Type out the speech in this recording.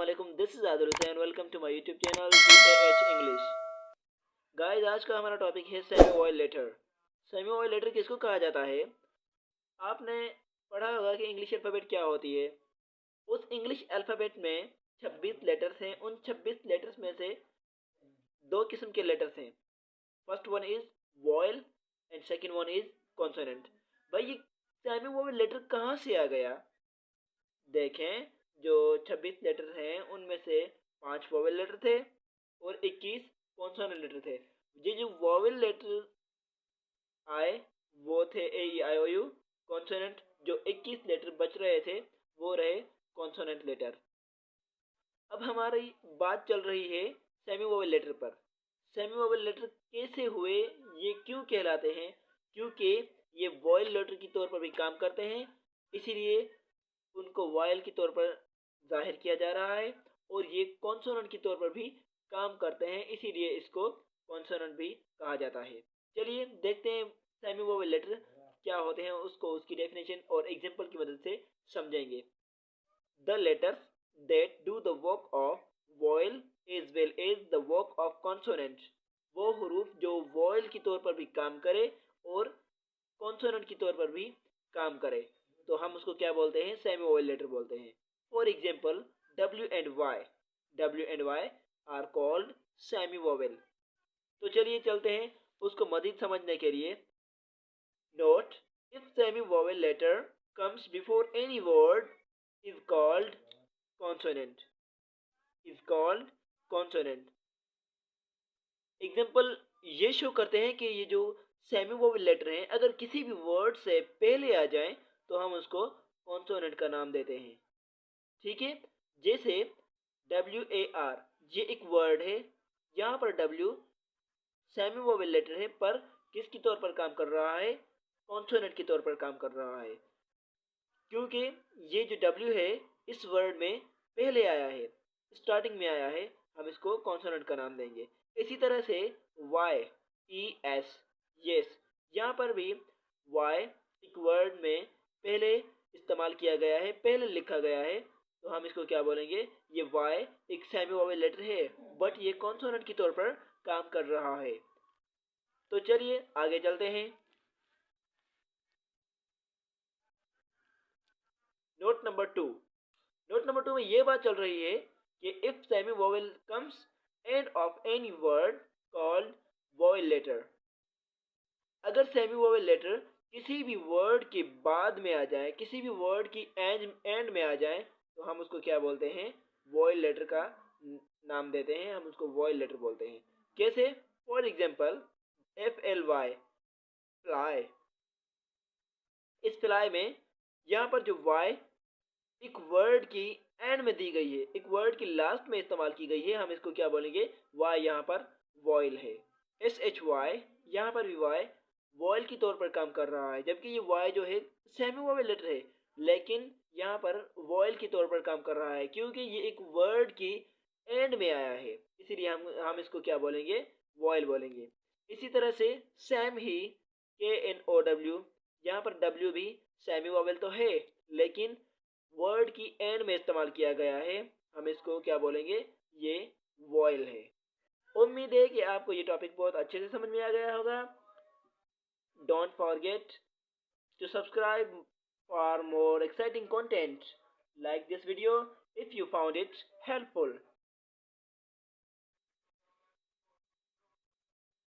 Assalamualaikum. This is Adil Hussain. Welcome to my YouTube channel GAH English. Guys, आज का हमारा topic है semi vowel letter. Semi vowel letter किसको कहा जाता है? आपने पढ़ा होगा कि इंग्लिश अल्फ़ाबेट क्या होती है। उस इंग्लिश अल्फ़ाबेट में 26 लेटर्स हैं। उन 26 लेटर्स में से दो किस्म के लेटर्स हैं। First one is voile and second one is consonant. भाई, ये सेमी वॉइल लेटर कहाँ से आ गया? देखें, जो 26 लेटर हैं उनमें से 5 वोवेल लेटर थे और 21 कॉन्सोनेंट लेटर थे। ये जो वोवेल लेटर आए वो थे ए ई आई ओ यू। कॉन्सोनेंट जो 21 लेटर बच रहे थे वो रहे कॉन्सोनेंट लेटर। अब हमारी बात चल रही है सेमी वोवेल लेटर पर। सेमी वोवेल लेटर कैसे हुए, ये क्यों कहलाते हैं? क्योंकि ये वॉइल लेटर की तौर पर भी काम करते हैं, इसीलिए उनको वॉयल के तौर पर जाहिर किया जा रहा है। और ये कॉन्सोनेंट के तौर पर भी काम करते हैं, इसीलिए इसको कॉन्सोनेंट भी कहा जाता है। चलिए देखते हैं सेमी वोवेल लेटर क्या होते हैं, उसको उसकी डेफिनेशन और एग्जांपल की मदद से समझेंगे। The letters that do the work of vowel as well as the work of consonant. वो हरूफ जो वॉयल की तौर पर भी काम करे और कॉन्सोनेंट की तौर पर भी काम करे, तो हम उसको क्या बोलते हैं? सेमी वोवेल लेटर बोलते हैं। For example, W and Y are called semi vowel. तो चलिए चलते हैं उसको मजीद समझने के लिए। Note, if semi vowel letter comes before any word is called consonant. Example ये शो करते हैं कि ये जो सेमी वोवेल लेटर हैं अगर किसी भी वर्ड से पहले आ जाएं तो हम उसको कॉन्सोनेंट का नाम देते हैं। ठीक है, जैसे WAR, ये एक वर्ड है। यहाँ पर W सेमी वोवेल लेटर है, पर किसके तौर पर काम कर रहा है? कॉन्सोनेंट के तौर पर काम कर रहा है, क्योंकि ये जो W है इस वर्ड में पहले आया है, स्टार्टिंग में आया है, हम इसको कॉन्सोनेंट का नाम देंगे। इसी तरह से YES, यस, यहाँ पर भी Y एक वर्ड में पहले इस्तेमाल किया गया है, पहले लिखा गया है, तो हम इसको क्या बोलेंगे? ये Y एक सेमी वोवेल लेटर है, बट ये कॉन्सोनेंट के तौर पर काम कर रहा है। तो चलिए आगे चलते हैं। नोट नंबर टू में ये बात चल रही है कि if semi vowel comes end of any word called vowel letter. अगर सेमी वोवेल लेटर किसी भी वर्ड के बाद में आ जाए, किसी भी वर्ड की एंड में आ जाए, तो हम उसको क्या बोलते हैं? वॉइल लेटर का नाम देते हैं, हम उसको वॉइल लेटर बोलते हैं। कैसे? For example, FLY, fly. इस फ्लाई में यहाँ पर जो वाई एक वर्ड की एंड में दी गई है, एक वर्ड की लास्ट में इस्तेमाल की गई है, हम इसको क्या बोलेंगे? वाई यहाँ पर वॉइल है। SHY, यहाँ पर भी वाई वॉइल की तौर पर काम कर रहा है, जबकि ये वाई जो है सेमी वोवेल लेटर है, लेकिन यहाँ पर वॉइल के तौर पर काम कर रहा है, क्योंकि ये एक वर्ड की एंड में आया है, इसीलिए हम इसको क्या बोलेंगे? वॉइल बोलेंगे। इसी तरह से सेम ही, KNOW, यहाँ पर W भी सेमी वोवेल तो है, लेकिन वर्ड की एंड में इस्तेमाल किया गया है, हम इसको क्या बोलेंगे? ये वॉइल है। उम्मीद है कि आपको ये टॉपिक बहुत अच्छे से समझ में आ गया होगा। Don't forget to subscribe for more exciting content like this video if you found it helpful.